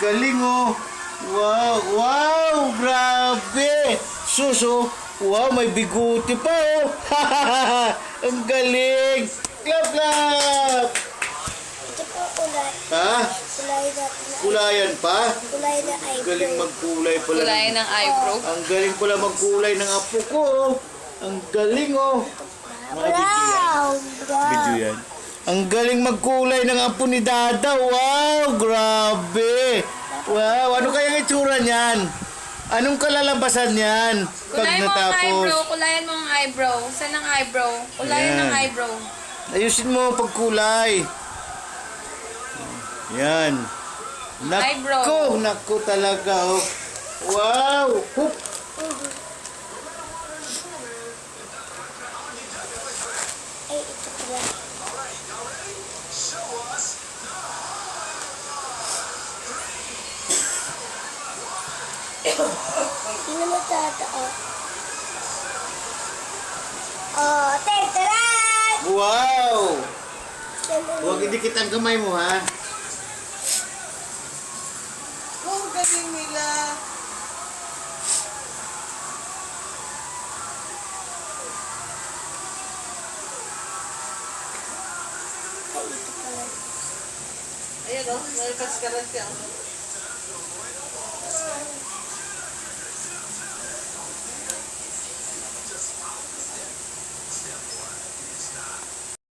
galing oh. Wow, wow, grabe. Suso, wow, may biguti pa oh. Ang galing. Clap, clap. Ito po kulay. Ha? Kulay natin. Kulayan pa? Kulay na eyebrow. Galing magkulay pala. Kulay ng eyebrow. Ang galing pala magkulay ng apo ko oh. Ang galing oh. Brown. Video yan. Ang galing magkulay ng apo ni Dada. Wow, grabe. Wow, ano kaya ang itsura niyan? Anong kalalabasan niyan pag Kulayan mo ang natapos? eyebrow. Kulayan mo ang eyebrow. Saan ang eyebrow? Kulayan Ayan. ng eyebrow. Ayusin mo ang pagkulay. Yan. Eyebrow. Naku talaga oh. Wow. Hup. Ay, ito pala. Tingnan mo tata. Oh, tentaran! Wow. Huwag idikit ang kamay mo ha. Oh, galing nila. Ay, ito pala. Ayan o, may kaskaran siya.